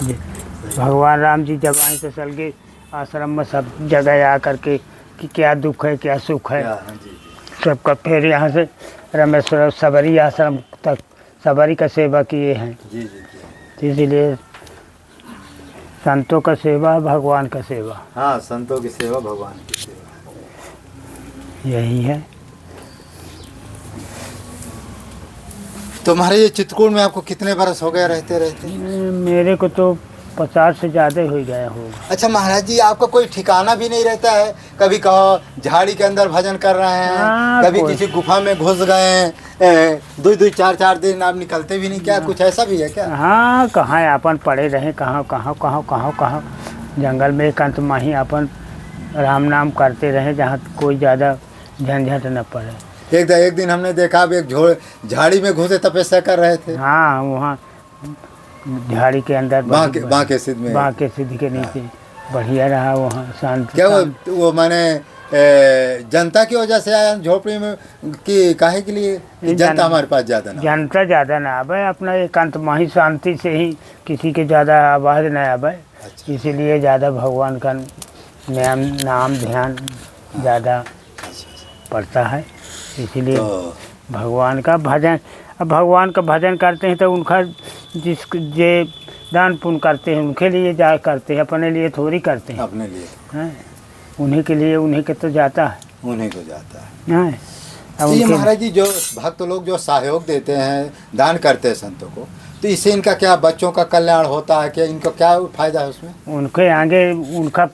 जी। भगवान राम जी जब आए तो चल के आश्रम में सब जगह आ करके कि क्या दुख है क्या सुख है सबका। फिर यहाँ से रामेश्वर सबरी आश्रम तक सबरी का सेवा किए हैं। इसीलिए संतों का सेवा भगवान का सेवा। हाँ, संतों की सेवा भगवान की सेवा यही है। तुम्हारे ये चित्रकूट में आपको कितने बरस हो गए रहते? मेरे को तो 50 से ज़्यादा हो गया होगा। अच्छा महाराज जी, आपका कोई ठिकाना भी नहीं रहता है? कभी कहो झाड़ी के अंदर भजन कर रहे हैं, कभी किसी गुफा में घुस गए, 2-2 4-4 दिन आप निकलते भी नहीं, क्या कुछ ऐसा भी है क्या? हाँ, कहाँ अपन पड़े रहे, कहाँ जंगल में एकांत में ही अपन राम नाम करते रहे, जहाँ कोई ज़्यादा झंझट न पड़े। एक दिन हमने देखा आप एक झाड़ी में घुसे तपस्या कर रहे थे। हाँ, वहाँ झाड़ी के अंदर बांके सिद्ध के नीचे बढ़िया रहा वहाँ शांति। क्या वो माने जनता की वजह से आया झोपड़ी में कि काहे के लिए? जनता हमारे पास ज़्यादा ना, जनता ज़्यादा ना आवे, अपना एकांत में ही शांति से ही, किसी के ज़्यादा आवाज़ न आवे। अच्छा। इसीलिए ज़्यादा भगवान का नाम ध्यान ज़्यादा पड़ता है। इसीलिए तो भगवान का भजन, अब भगवान का भजन करते हैं तो उनका जे दान पुण्य करते हैं उनके लिए जा करते हैं, अपने लिए थोड़ी करते हैं। अपने लिए हैं, उन्हीं के लिए, उन्हीं के तो जाता है, उन्हीं को जाता है। अब ये महाराज जी जो भक्त लोग जो सहयोग देते हैं, दान करते हैं संतों को, तो इससे इनका क्या बच्चों का कल्याण होता है? क्या इनको क्या फायदा है उसमें? उनके आगे उनका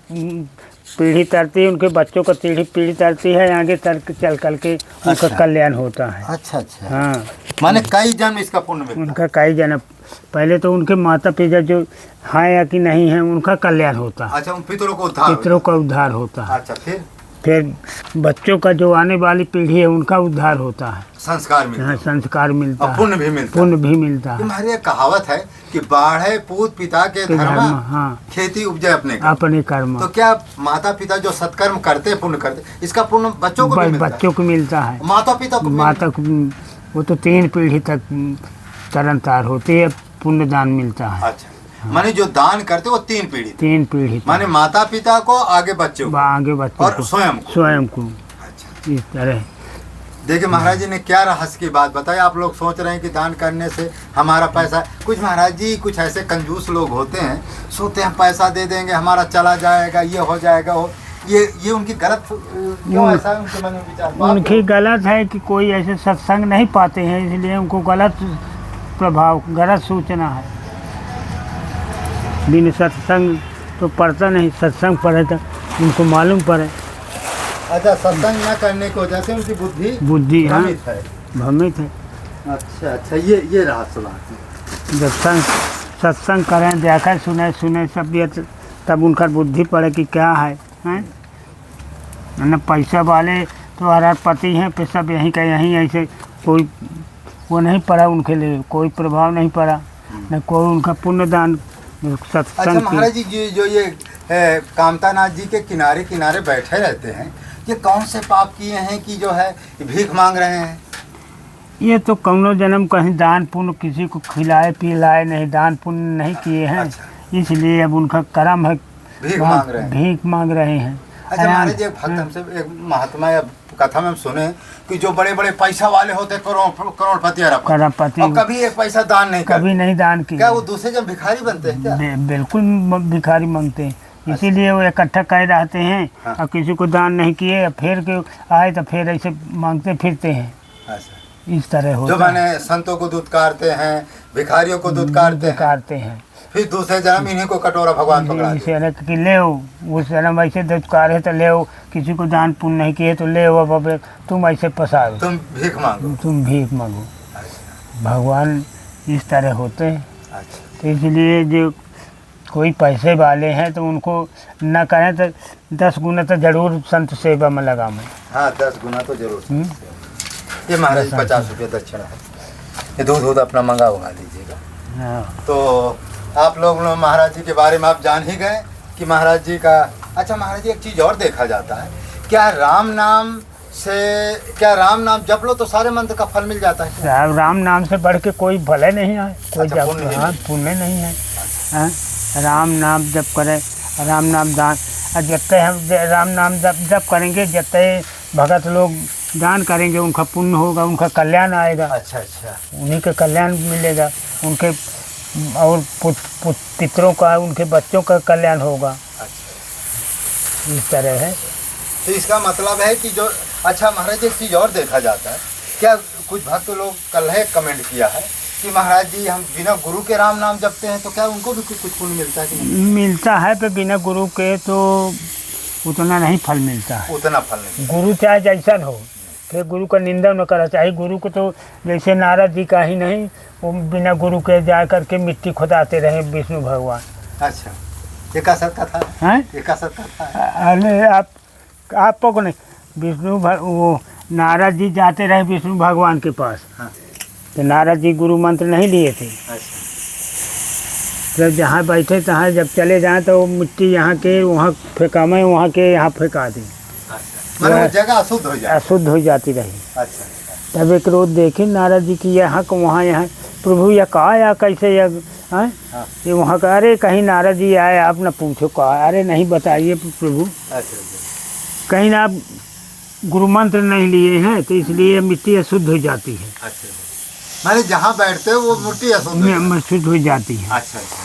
पीढ़ी तरती है, उनके बच्चों का पीढ़ी तरती है, आगे चल के उनका कल्याण होता है। अच्छा। हाँ, माने कई जन्म इसका पुण्य मिलता है। उनका कई जन्म, पहले तो उनके माता पिता जो हैं या कि नहीं हैं उनका कल्याण होता है। अच्छा, उन पितरों का उद्धार होता है। अच्छा, फिर बच्चों का जो आने वाली पीढ़ी है उनका उद्धार होता है, संस्कार मिलता है, संस्कार मिलता है, पुण्य भी मिलता है। हमारी एक कहावत है कि बाढ़े पूत पिता के धर्म, हाँ, खेती उपजे अपने कर्म। तो क्या माता पिता जो सत्कर्म करते पुण्य करते, इसका पुण्य बच्चों को मिलता है। माता पिता को वो तो 3 पीढ़ी तक तरन तार होती है, पुण्य दान मिलता है। अच्छा, माने जो दान करते वो 3 पीढ़ी माने माता पिता को, आगे बच्चों और स्वयं को। अच्छा, इस तरह। देखिए महाराज जी ने क्या रहस्य की बात बताई। आप लोग सोच रहे हैं कि दान करने से हमारा पैसा, कुछ महाराज जी कुछ ऐसे कंजूस लोग होते हैं, सोचते हैं पैसा दे देंगे हमारा चला जाएगा, ये हो जाएगा, ये उनकी गलत क्यों? ऐसा उनके मन में विचार? उनकी गलत है कि कोई ऐसे सत्संग नहीं पाते हैं, इसलिए उनको गलत प्रभाव, गलत सूचना है। बिन सत्संग तो पढ़ता नहीं, सत्संग पढ़े तो उनको मालूम पड़े। अच्छा, सत्संग न करने की वजह से उनकी बुद्धि भ्रमित है। अच्छा, ये रहस्य। जब सत्संग करें, देखा सुने सब ये, तब उनका बुद्धि पड़े कि क्या है। न पैसा वाले तो अरबपति हैं, पे सब यहीं का यहीं, ऐसे कोई वो नहीं पड़ा, उनके लिए कोई प्रभाव नहीं पड़ा, न कोई उनका पुण्य दान सत्संग। अच्छा महाराज जी, जो ये कामतानाथ जी के किनारे बैठे रहते हैं, ये कौन से पाप किए हैं कि जो है भीख मांग रहे हैं? ये तो कौनो जन्म कहीं दान पुण्य किसी को खिलाए पिलाए नहीं, दान पुण्य नहीं किए हैं। अच्छा। इसलिए अब उनका कर्म है, भीख मांग रहे हैं। अच्छा महाराज, एक भक्त हमसे, एक महात्मा या कथा में हम सुने कि जो बड़े बड़े पैसा वाले होते, करोड़पति और कभी एक पैसा दान नहीं करते, कभी नहीं दान किया। क्या वो दूसरे जब भिखारी बनते हैं क्या? बिल्कुल भिखारी मांगते हैं। इसीलिए वो इकट्ठा कर रहते हैं। हाँ। और किसी को दान नहीं किए, फिर के आए तो फिर ऐसे मांगते फिरते हैं। अच्छा। इस तरह होता है। जो मैंने संतों को दुत्कारते हैं, भिखारियों को दुत्कारते हैं, फिर दूसरे जन्म इन्हीं को कटोरा भगवान पकड़ा कि ले उस जन्म ऐसे दुत्कार तो ले, किसी को दान पुण्य नहीं किए तो ले, अब तुम ऐसे पसारो, तुम भीख मांगो। भगवान इस तरह होते हैं। तो इसलिए जो कोई पैसे वाले हैं तो उनको न करें तो 10 गुना तो जरूर संत सेवा में लगाएं। हाँ, 10 गुना तो जरूर। ये महाराज 50 रुपये दक्षिणा है, ये दूध अपना मंगा लीजिएगा। हाँ। तो आप लोग महाराज जी के बारे में आप जान ही गए कि महाराज जी का। अच्छा महाराज जी, एक चीज़ और देखा जाता है, क्या राम नाम जप लो तो सारे मंत्र का फल मिल जाता है? राम नाम से बढ़ के कोई भले नहीं है, कोई पुण्य नहीं है। राम नाम जप करें, राम नाम दान, और जितने हम राम नाम जप करेंगे, जितने भगत लोग दान करेंगे उनका पुण्य होगा, उनका कल्याण आएगा। अच्छा अच्छा। उन्हीं का कल्याण मिलेगा, उनके और पितरों का, उनके बच्चों का कल्याण होगा। अच्छा। इस तरह है। तो इसका मतलब है कि जो, अच्छा महाराज एक चीज़ और देखा जाता है, क्या कुछ भक्त लोग कल है कमेंट किया है कि महाराज जी हम बिना गुरु के राम नाम जपते हैं तो क्या उनको भी कुछ पुण्य मिलता है कि नहीं? मिलता है, पर बिना गुरु के तो उतना नहीं फल मिलता है। उतना फल नहीं। गुरु चाहे जैसा हो, फिर गुरु का निंदा न करा चाहिए। गुरु को तो जैसे नारद जी का ही नहीं, वो बिना गुरु के जा करके मिट्टी खुदाते रहे विष्णु भगवान। अच्छा, ये का सर कथा है? ये का सर कथा है? अरे आपको को नहीं, वो नारद जी जाते रहे विष्णु भगवान के पास। हाँ। तो नारद जी गुरु मंत्र नहीं लिए थे। अच्छा। जब जहाँ बैठे तहाँ जब चले जाएं तो वो मिट्टी यहाँ के वहाँ फेंका, मैं वहाँ के यहाँ फेंका दी। मतलब वो जगह अशुद्ध हो जाती, अशुद्ध हो जाती रही। अच्छा। तब एक रोज देखे नारद जी की यहाँ को वहाँ, यहाँ प्रभु यह कहा या कैसे यह हाँ? ये वहाँ का, अरे कहीं नारद जी आए आप न पूछो कहा, अरे नहीं बताइए प्रभु। अच्छा। कहीं ना आप गुरु मंत्र नहीं लिए हैं तो इसलिए मिट्टी अशुद्ध हो जाती है। अच्छा, माने जहाँ बैठते हो वो मिट्टी अशुद्ध हो जाती है। अच्छा अच्छा।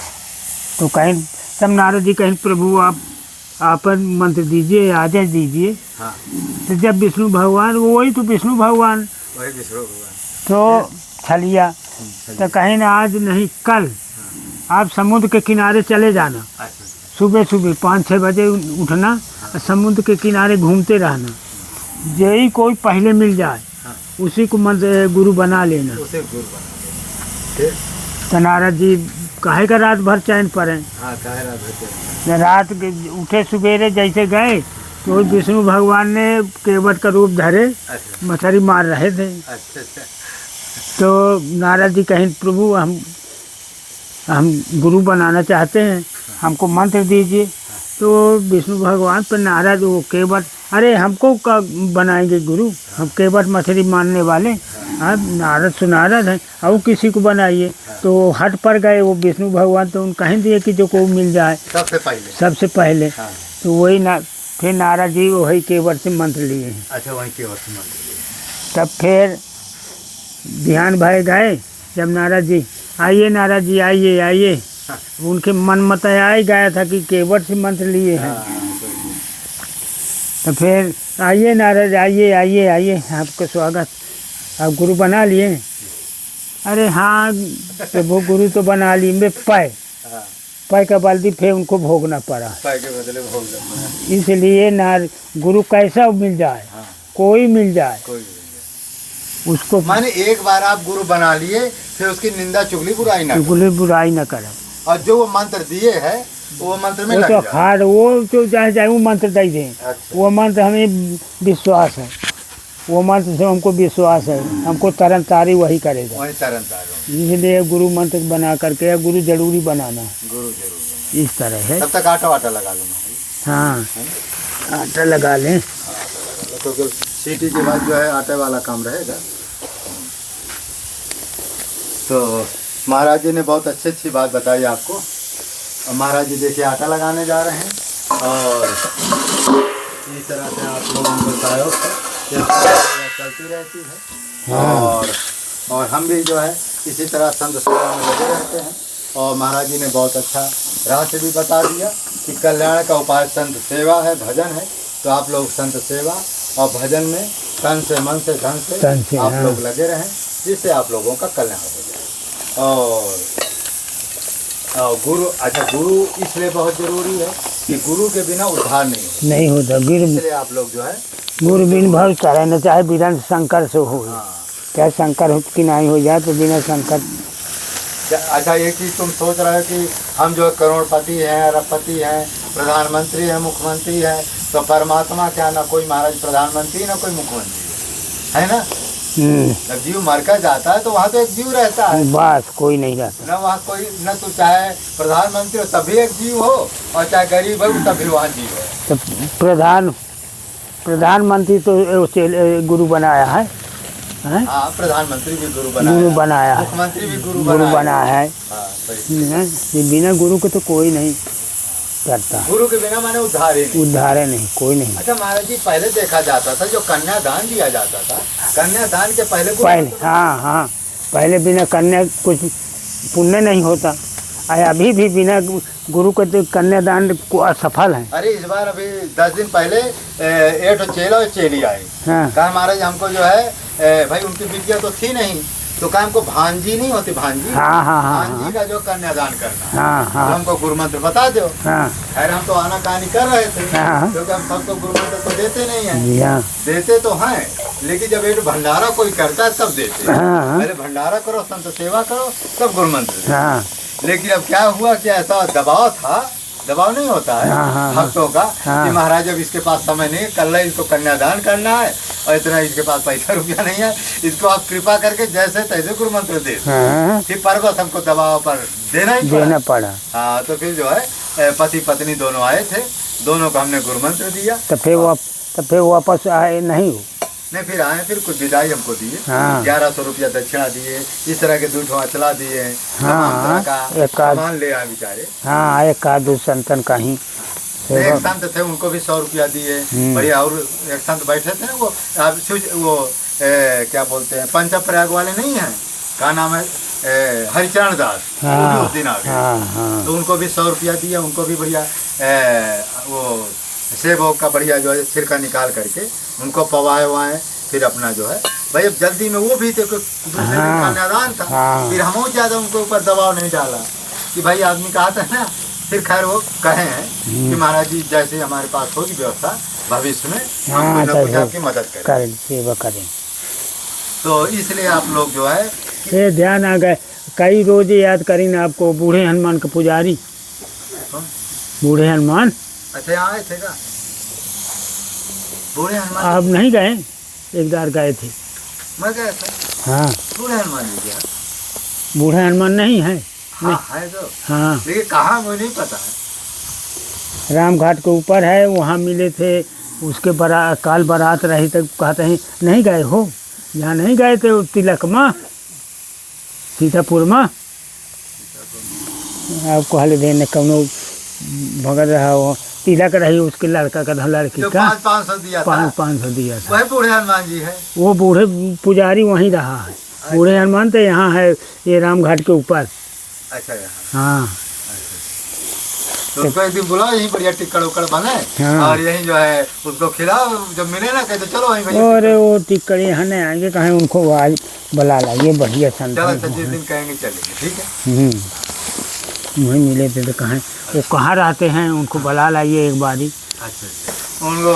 तो कहीं तब नारद जी कहीं प्रभु आप मंत्र दीजिए, आदेश दीजिए। हाँ। तो जब विष्णु भगवान, वही तो विष्णु भगवान, वही विष्णु भगवान तो छलिया तो कहीं ना आज नहीं कल आप समुद्र के किनारे चले जाना। अच्छा। सुबह सुबह 5-6 बजे उठना और समुद्र के किनारे घूमते रहना, यही कोई पहले मिल जाए उसी को मंत्र गुरु बना लेना। उसे गुरु बना लेना। तो नारद जी काहे का रात भर चैन पड़े। हाँ, काहे रात भर। रात के उठे सवेरे जैसे गए तो विष्णु भगवान ने केवट का रूप धरे, मछली मार रहे थे। अच्छा। तो नारद जी कहें प्रभु हम गुरु बनाना चाहते हैं, हमको मंत्र दीजिए। तो विष्णु भगवान पर नारद वो केवट, अरे हमको बनाएंगे गुरु, हम केवट मछली मारने वाले, हाँ नारद सुनारद हैं, और किसी को बनाइए। तो हट पर गए वो विष्णु भगवान, तो उन कहें दिए कि जो को मिल जाए सबसे पहले। हाँ। तो वही फिर नारद जी वही केवट से मंत्र लिए हैं। अच्छा, वही केवट से मंत्र लिए। तब फिर ध्यान भय गए, जब नारद जी आइए, नारद जी आइए आइए, उनके मन मत आ ही गया था कि केवट से मंत्र लिए हैं। तो फिर आइए नारद, आइए आइए आइए, आपका स्वागत, आप गुरु बना लिए। अरे हाँ वो गुरु तो बना ली, मैं पाए का बल्दी फिर उनको भोगना पड़ा। पाए के बदले भोगना पड़ा। इसलिए गुरु कैसा मिल जाए, कोई मिल जाए उसको, माने एक बार आप गुरु बना लिए फिर उसकी निंदा चुगली बुराई ना करें। और जो वो मंत्र दिए है वो मंत्र में लग जाए। वो तो चाहे वो मंत्र दे दें। अच्छा। वो मंत्र हमें विश्वास है, वो मंत्र से हमको विश्वास है, हमको तरन तारी वही करेगा। वही तरन तारी। इसलिए गुरु मंत्र बना करके गुरु जरूरी बनाना, गुरु जरूरी इस तरह है। तब तक आटा वाटा लगा लूँगा। हाँ, आटा लगा लें तो सीटी के बाद जो है आटे वाला काम रहेगा। तो महाराज जी ने बहुत अच्छी बात बताई आपको। और महाराज जी देखिए आटा लगाने जा रहे हैं, और इस तरह से आप लोगों को सहयोग चलती रहती है। हाँ। और हम भी जो है इसी तरह संत सेवा में लगे रहते हैं। और महाराज जी ने बहुत अच्छा रहस्य भी बता दिया कि कल्याण का उपाय संत सेवा है, भजन है। तो आप लोग संत सेवा और भजन में तन से मन से धन से आप लोग लगे रहें, जिससे आप लोगों का कल्याण हो जाए। और गुरु, अच्छा गुरु इसलिए बहुत जरूरी है कि गुरु के बिना उद्धार नहीं होता। इसलिए आप लोग जो है गुरु बिन भव करे न, चाहे बिना शंकर से हो। चाहे शंकर हो कि नहीं हो जाए, तो बिना शंकर। अच्छा, एक चीज़ तुम सोच रहे हो कि हम जो करोड़पति हैं, अरबपति हैं, प्रधानमंत्री हैं, मुख्यमंत्री हैं, तो परमात्मा क्या, ना कोई महाराज प्रधानमंत्री ना कोई मुख्यमंत्री है ना। जब जीव मर कर जाता है तो वहाँ तो एक जीव रहता है, बस कोई नहीं रहता। ना वहाँ कोई, न तो चाहे प्रधानमंत्री हो तभी एक जीव हो, और चाहे गरीब हो तभी वहाँ जीव हो। तो प्रधानमंत्री तो गुरु बनाया है, हैं? हाँ, प्रधानमंत्री भी गुरु गुरु बनाया है, मुख्यमंत्री भी गुरु बना है। हाँ, सही। हैं? ये बिना गुरु के तो कोई नहीं करता, गुरु के बिना माने उद्धार ही नहीं। उद्धार है नहीं, कोई नहीं। अच्छा महाराज जी, पहले देखा जाता था जो कन्यादान दिया जाता था, कन्यादान के पहले हाँ, पहले बिना कन्या कुछ पुण्य नहीं होता। अभी भी बिना गुरु के तो कन्यादान को असफल है। अरे इस बार अभी 10 दिन पहले एक चेला और चेली आए। हाँ। कहा महाराज हमको जो है भाई उनकी बिटिया तो थी नहीं, तो कहा हमको भांजी नहीं होती, भांजी। हाँ। भांजी का जो कन्यादान करना। हाँ। तो हमको गुरु मंत्र बता दो। हाँ। खैर हम तो आना कहानी कर रहे थे, हाँ। क्योंकि हम सबको गुरु मंत्र तो देते नहीं है। जी हाँ। देते तो हैं, लेकिन जब एक भंडारा कोई करता है तब देते हैं। हाँ। पहले भंडारा करो, संत सेवा करो, तब गुरु मंत्र देते। हाँ। लेकिन अब क्या हुआ कि ऐसा दबाव था, दबाव नहीं होता है हाँ। भक्तों का हाँ। कि महाराज अब इसके पास समय नहीं, कल इसको कन्यादान करना है और इतना इसके पास पैसा रुपया नहीं है, इसको आप कृपा करके जैसे तैसे गुरु मंत्र दे। हाँ। फिर परबस हमको दबाव पर देना पड़ा। हाँ, तो फिर जो है पति पत्नी दोनों आए थे, दोनों को हमने गुरु मंत्र दिया। तो फिर वापस आए नहीं हो? नहीं, फिर आए, फिर कुछ विदाई हमको दिए। हाँ। 1100 रुपया दक्षिणा दिए, इस तरह के 2 ठो अचला दिए। हाँ, का सामान ले आए बेचारे। हाँ, एक आध संतन का ही एक संत थे, उनको भी 100 रुपया दिए। बढ़िया। और एक संत बैठे थे वो क्या बोलते हैं, पंचप्रयाग वाले नहीं है, क्या नाम है, हरिचरण दास। वो भी उस दिन आ गए। तो उनको भी 100 रुपया दिया। उनको भी बढ़िया वो सेब का बढ़िया जो है सिरका निकाल करके उनको पवाए वाए। फिर अपना जो है भाई अब जल्दी में वो भी थे, दूसरे दिन कन्यादान था। फिर हम ज्यादा उनके ऊपर दबाव नहीं डाला कि भाई आदमी कहा था ना। फिर खैर वो कहे हैं कि महाराज जी जैसे हमारे पास होगी व्यवस्था भविष्य में हम कुछ न कुछ आपकी मदद करें, सेवा करें। तो इसलिए आप लोग जो है ये ध्यान आ गए। कई रोज याद करें आपको बूढ़े हनुमान के पुजारी। बूढ़े हनुमान। अच्छा, यहाँ आए थे का बूढ़े हनुमान? आप नहीं गए? एक बार गए थे। मैं गया था। हाँ। बूढ़े हनुमान जी क्या? बूढ़े हनुमान नहीं है? हाँ, है तो। हाँ, लेकिन कहाँ मुझे नहीं पता है। रामघाट के ऊपर है, वहाँ मिले थे। उसके काल बारात रही तक कहते हैं नहीं गए हो? यहाँ नहीं गए थे तिलक में, सीतापुर में। आपको हाल देने कौनो भगत रहा हो, तिलक रही उसके लड़का का लड़की का 500 दिया था। 500 दिया था। वही बूढ़े हनुमान जी है। वो बूढ़े पुजारी वहीं रहा है। बूढ़े हनुमान तो यहाँ है, ये रामघाट के ऊपर। अच्छा। हाँ। तो उसको एक दिन बुलाओ, यहीं बढ़िया टिक्कड़ उक्कड़ बने। हाँ। और यहीं जो है उसको खिलाओ, जब मिले ना कहते चलो वहीं भैया। और वो टिक्कड़ यहाँ नहीं आएंगे, कहें उनको आज बुला लाइए, बढ़िया संत। चलो जिस दिन कहेंगे चलेंगे, ठीक है। वहीं मिले थे तो कहें वो कहाँ रहते हैं, उनको बुला लाइए एक बारी। अच्छा। उनको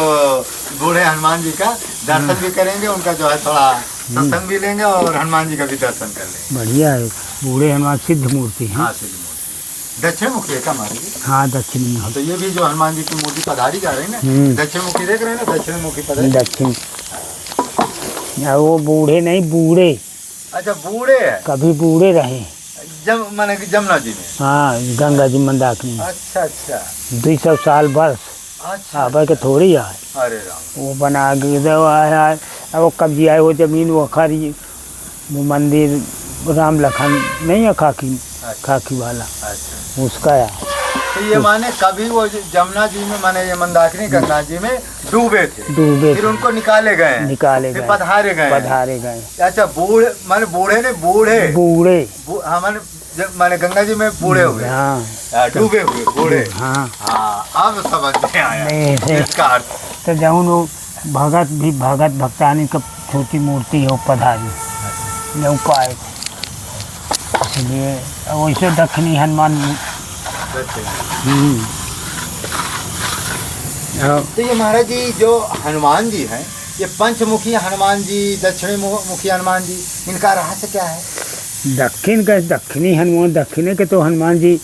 बूढ़े हनुमान जी का दर्शन भी करेंगे, उनका जो है थोड़ा सत्संग भी लेंगे और हनुमान जी का भी दर्शन कर लेंगे। बढ़िया है। बूढ़े हनुमान सिद्ध मूर्ति है। हाँ, सिद्ध मूर्ति। दक्षिण मुखी है क्या हमारी? हाँ, दक्षिण में। तो ये भी जो हनुमान जी की मूर्ति पधारी जा रही है ना, दक्षिण मुखी देख रहे हैं ना, दक्षिण मुखी पधारी। दक्षिण। वो बूढ़े नहीं, बूढ़े। अच्छा, बूढ़े है। कभी बूढ़े रहे माने कि जमुना जी में। हाँ, गंगा जी मंदाकिनी। अच्छा। 200 साल वर्ष। अच्छा। अब के थोड़ी आए। अरे राम। वो बना के आया, वो कब्जी आए, वो जमीन वो खरी, वो मंदिर राम लखन नहीं है खाकी वाला। अच्छा। उसका है। तो ये माने कभी वो जमुना जी में माने ये मंदाकिनी गंगा जी में डूबे थे, फिर उनको निकाले गए, फिर पधारे गए। अच्छा, बूढ़े माने बूढ़े ने बूढ़े हाँ, माने गंगा जी में बूढ़े हुए। हाँ, डूबे हुए बूढ़े। हाँ, अब समझ में आया इसका अर्थ। तो जौन वो भगत भक्तानी का छोटी मूर्ति है, वो पधारी नहीं पाए, इसलिए वैसे दक्षिणी हनुमान। तो ये महाराज जी जो हनुमान जी हैं, ये पंचमुखी हनुमान जी, दक्षिणी मुखी हनुमान जी, इनका रहस्य क्या है? दक्षिणी हनुमान, दक्षिणे के तो हनुमान जी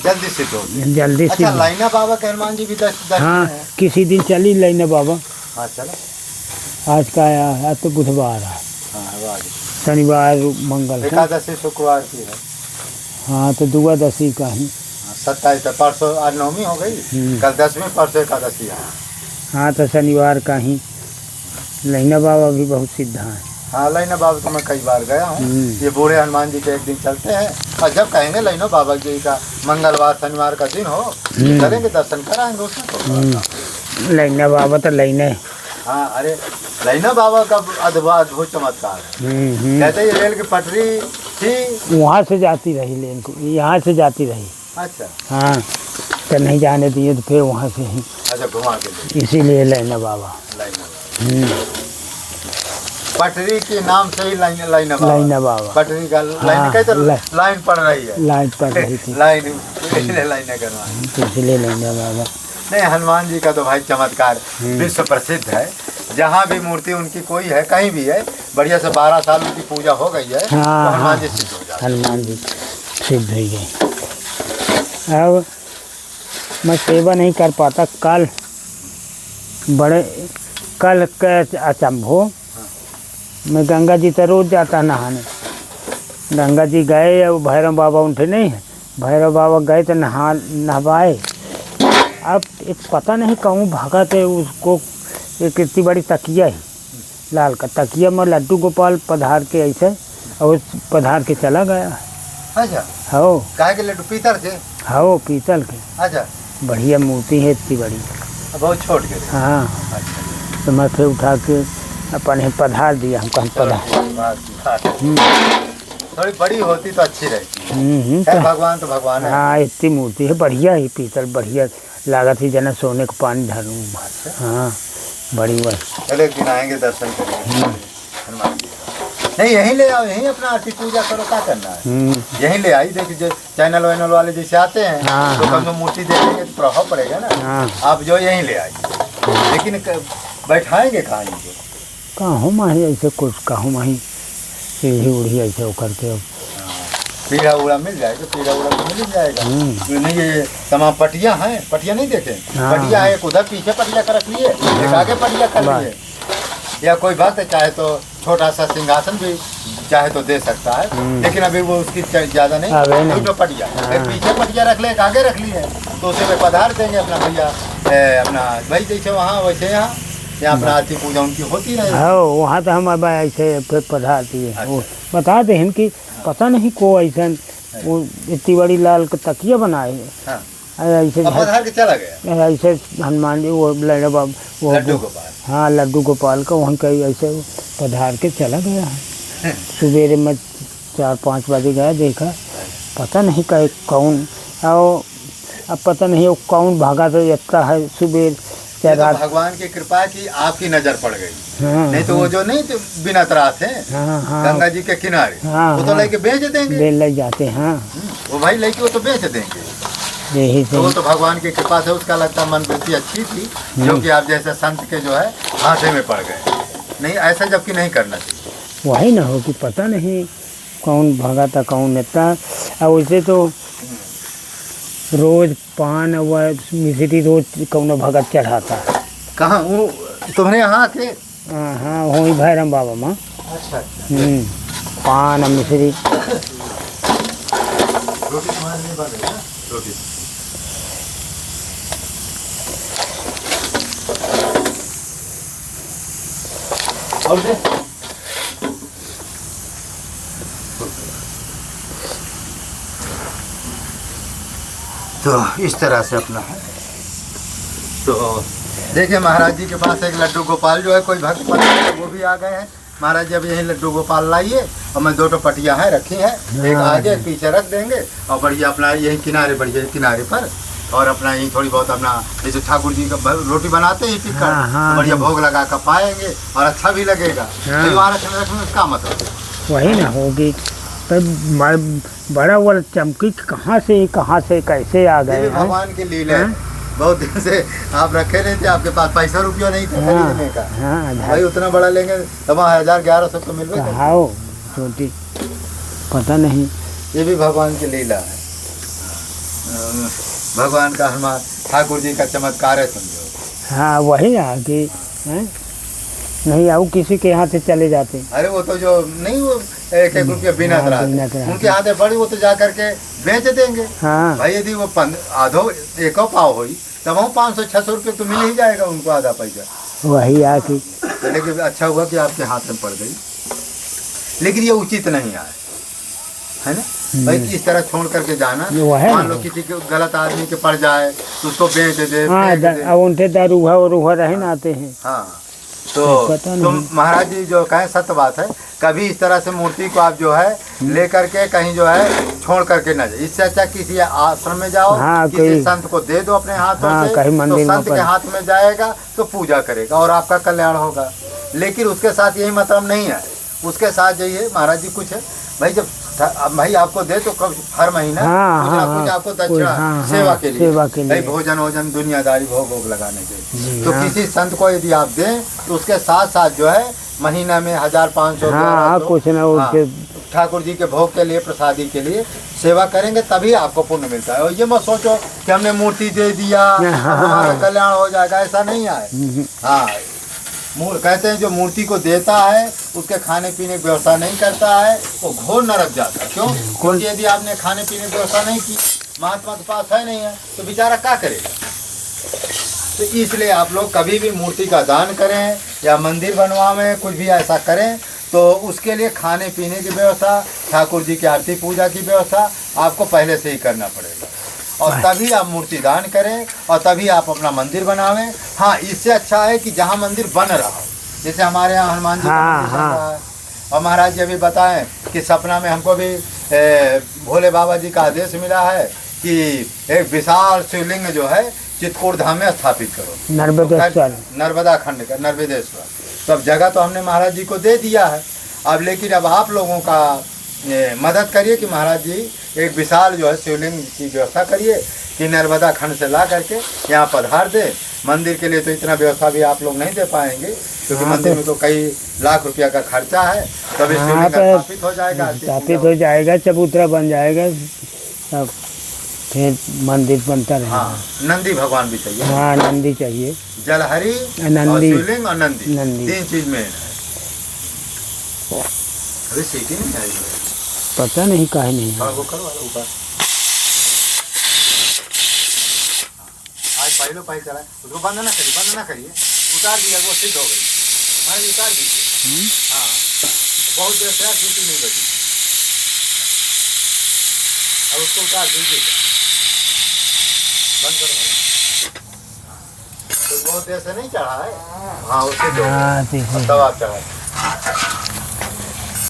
जल्दी से तो जल्दी से। अच्छा, लाइना बाबा के हनुमान जी भी हाँ, किसी दिन चली लाइना बाबा। हाँ, चलो। आज का आया, आज तो बुधवार है। हाँ, शनिवार मंगल एकादशी शुक्रवार की है। हाँ, तो द्वादशी का ही 27 परसों आज नवमी हो गई, कल 10वीं, परसों एकादशी है। हाँ, तो शनिवार का ही। लहना बाबा भी बहुत सिद्ध है। हाँ लैनो बाबा तो मैं कई बार गया हूँ। ये बूढ़े हनुमान जी के एक दिन चलते हैं, और जब कहेंगे लैनो बाबा जी का मंगलवार शनिवार का दिन हो चलेंगे, दर्शन कराएंगे उसमें। लैना बाबा तो लैने। हाँ अरे लैनो बाबा का अद्भुत चमत्कार है। कहते ये रेल की पटरी थी, वहाँ से जाती रही लेन को, यहाँ से जाती रही। अच्छा हाँ तो नहीं जाने दिए तो फिर वहाँ से ही, अच्छा घुमा के इसीलिए लैना बाबा। पटरी के नाम से ही लैना बाबा पटरी का लाइन कहते लाइन पड़ रही है, लाइन पड़ रही थी लाइन इसलिए लाइन करवाई, तो इसलिए लैना बाबा। नहीं हनुमान जी का तो भाई चमत्कार विश्व प्रसिद्ध है। जहाँ भी मूर्ति उनकी कोई है, कहीं भी है, बढ़िया से 12 साल उनकी पूजा हो गई है, तो हनुमान जी सिद्ध हो जाते हैं। हनुमान जी सिद्ध हो गए। अब मैं सेवा नहीं कर पाता। कल के अचंभो मैं गंगा जी तो रोज जाता नहाने। गंगा जी गए, और भैरव बाबा उठे नहीं है, भैरव बाबा गए तो नहवाए। अब एक पता नहीं कहूँ भगत है, उसको एक इतनी बड़ी तकिया है लाल का, तकिया में लड्डू गोपाल पधार के ऐसे, और पधार के चला गया। अच्छा हो काहे के लड्डू पीतल के? हो पीतल के। अच्छा बढ़िया मूर्ति है इतनी बड़ी, बहुत छोट के। हाँ अच्छा तो मैं फिर उठा के अपन ही पधार दिया, हम कहीं पधार। थोड़ी बड़ी होती तो अच्छी रहती है। भगवान तो भगवान है। हाँ इतनी मूर्ति है बढ़िया ही, पीतल बढ़िया लागत ही, जना सोने का पानी धरूँ। हाँ बड़ी बस। चलो एक दिन आएंगे, दर्शन करेंगे हनुमान जी। नहीं यहीं ले आओ, यहीं अपना आरती पूजा करो, क्या करना है, यहीं ले आई। देखिए चैनल वैनल वाले जैसे आते हैं तो कम मूर्ति देखेंगे तो प्रभाव पड़ेगा ना। आप जो यहीं ले आइए, लेकिन बैठाएंगे कहाँ इनको? कहूँ माही ऐसे कुछ कहूँ माही सीढ़ी उड़ी ऐसे वो करके। पीढ़ा उड़ा मिल जाएगा, पीढ़ा उड़ा तो मिल जाएगा। नहीं ये तमाम पटिया हैं, पटिया नहीं देखे, पटिया है, एक उधर पीछे पटिया कर रख लिए, एक आगे पटिया कर लिए। या कोई भक्त चाहे तो छोटा सा सिंहासन भी चाहे तो दे सकता है, लेकिन अभी वो उसकी ज्यादा नहीं, तो पटिया एक पीछे पटिया रख ले, एक आगे रख लिए, तो उसे में पधार देंगे अपना भैया, अपना भाई जैसे वहाँ वैसे यहाँ अपना आरती पूजा उनकी होती रहे। हाँ वहाँ तो हम अब ऐसे फिर पधार दिए। वो बता दें कि पता नहीं को ऐसा वो इतनी बड़ी लाल का तकिया बनाए है। ऐसे पधार के चला गया, ऐसे हनुमान जी वो लड्डू बाबा, वो लड्डू गोपाल, हाँ लड्डू गोपाल का वहीं कहीं ऐसे पधार के चला गया है। सवेरे में 4-5 बजे गया, देखा पता नहीं कौन, और अब पता नहीं वो कौन भागा तो इतना है सुबह। तो भगवान की कृपा की आपकी नजर पड़ गई। नहीं तो वो जो नहीं तो बिना त्रास है गंगा जी के किनारे, वो तो लेके बेच देंगे, ले जाते हैं वो भाई लेके वो तो बेच देंगे। यही तो वो तो भगवान की कृपा से उसका लगता मन वृत्ति अच्छी थी, जो कि आप जैसे संत के जो है हाथे में पड़ गए। नहीं ऐसा जबकि नहीं करना चाहिए। वही ना हो कि पता नहीं कौन भागा था कौन नेता। और वैसे तो रोज पान व मिश्री रोज कौन भगत चढ़ाता। कहाँ वो तुम्हारे यहाँ के? हाँ वही भैरव बाबा माँ। अच्छा पान और मिश्री। रोटी तुम्हारे लिए बन रही है ना? रोटी और दे। तो इस तरह से अपना है। तो देखिए महाराज जी के पास एक लड्डू गोपाल जो है कोई भक्त वो भी आ गए हैं। महाराज जी अब यही लड्डू गोपाल लाइए, और मैं 2 पटिया हैं रखी हैं, एक आगे एक पीछे रख देंगे, और बढ़िया अपना यही किनारे बढ़िया किनारे पर, और अपना यही थोड़ी बहुत अपना जैसे ठाकुर जी का रोटी बनाते ही पिक कर बढ़िया भोग लगा कर पाएंगे, और अच्छा भी लगेगा। तो वहाँ रखने का मतलब वही ना होगी। तो बड़ा वो चमकी कहाँ से कैसे आ गए। भगवान की लीला है। बहुत दिन से आप रखे नहीं थे, आपके पास पैसा रुपया नहीं था खरीदने का। भाई उतना बड़ा लेंगे तो 1000-1100 तो मिल गया। हाँ छोटी पता नहीं, ये भी भगवान की लीला है। भगवान का हनुमान ठाकुर जी का चमत्कार है, समझो। हाँ वही है कि नहीं आओ किसी के यहाँ से चले जाते। अरे वो तो जो नहीं वो 1-1 रुपया बिना उनके हाथ में बड़ी, वो तो जा करके बेच देंगे। हाँ भाई यदि वो आधो 1 पाव हुई तब वो 500-600 रुपये तो मिल ही जाएगा उनको, आधा पैसा। वही आ कि लेकिन अच्छा हुआ कि आपके हाथ में पड़ गई। लेकिन ये उचित नहीं है ना भाई। इस तरह छोड़ करके जाना, मान लो किसी के गलत आदमी के पड़ जाए तो उसको बेच दे। हाँ, उनके दारूहा रहना आते हैं। हाँ, तो महाराज जी जो कहें सत्य बात है, कभी इस तरह से मूर्ति को आप जो है लेकर के कहीं जो है छोड़ करके न जाए। इससे अच्छा किसी आश्रम में जाओ, किसी संत को दे दो अपने हाथों से, तो संत के हाथ में जाएगा तो पूजा करेगा और आपका कल्याण होगा। लेकिन उसके साथ यही मतलब नहीं है, उसके साथ यही महाराज जी कुछ है भाई, जब भाई आपको दे तो कब हर महीना कुछ ना कुछ आपको दक्षिणा सेवा के लिए भाई, भोजन वोजन दुनियादारी भोग लगाने के। तो किसी संत को यदि आप दें तो उसके साथ साथ जो है महीना में 1500 कुछ ना ठाकुर जी के भोग के लिए, प्रसादी के लिए सेवा करेंगे, तभी आपको पुण्य मिलता है। और ये मत सोचो कि हमने मूर्ति दे दिया हमारा कल्याण हो जाएगा, ऐसा नहीं है। हाँ, कहते हैं जो मूर्ति को देता है उसके खाने पीने की व्यवस्था नहीं करता है वो घोर नरक जाता है। क्यों? क्योंकि यदि आपने खाने पीने की व्यवस्था नहीं की, महात्मा के पास है नहीं है, तो बेचारा क्या करेगा। तो इसलिए आप लोग कभी भी मूर्ति का दान करें या मंदिर बनवावें, कुछ भी ऐसा करें, तो उसके लिए खाने पीने की व्यवस्था, ठाकुर जी की आरती पूजा की व्यवस्था आपको पहले से ही करना पड़ेगा। और तभी आप मूर्ति दान करें और तभी आप अपना मंदिर बनावें। हाँ, इससे अच्छा है कि जहाँ मंदिर बन रहा हो, जैसे हमारे यहाँ हनुमान जी का मंदिर बन रहा है। और महाराज जी अभी बताएं कि सपना में हमको भी भोले बाबा जी का आदेश मिला है कि एक विशाल शिवलिंग जो है चित्रकूट धाम में स्थापित करो, नर्मदा खंड का, नर्मदेश्वर। तो अब जगह तो हमने महाराज जी को दे दिया है, अब लेकिन अब आप लोगों का मदद करिए कि महाराज जी एक विशाल जो है शिवलिंग की व्यवस्था करिए कि नर्मदा खंड से ला करके यहाँ पधार दे। मंदिर के लिए तो इतना व्यवस्था भी आप लोग नहीं दे पाएंगे, क्योंकि मंदिर में तो कई लाख रुपया का खर्चा है। तभी शिवलिंग स्थापित हो जाएगा, चबूतरा बन जाएगा, तब फिर मंदिर बनता रहेगा। हाँ, नंदी भगवान भी चाहिए। हाँ, नंदी चाहिए, जलहरी, नंदी, शिवलिंग और नंदी, 3 चीज में है। अभी सीखी नहीं आई, पता नहीं काहे नहीं है। ऊपर पहले पाई चला, उसको बंद ना करिए, उतार दिया वो सिद्ध हो गई, पहले उतार दीजिए। हाँ, बहुत देर से बिजली नहीं गई, अब उसको उतार दीजिए, बंद कर देंगे। बहुत देर से नहीं चढ़ा है। हाँ, उससे तब आप चढ़ा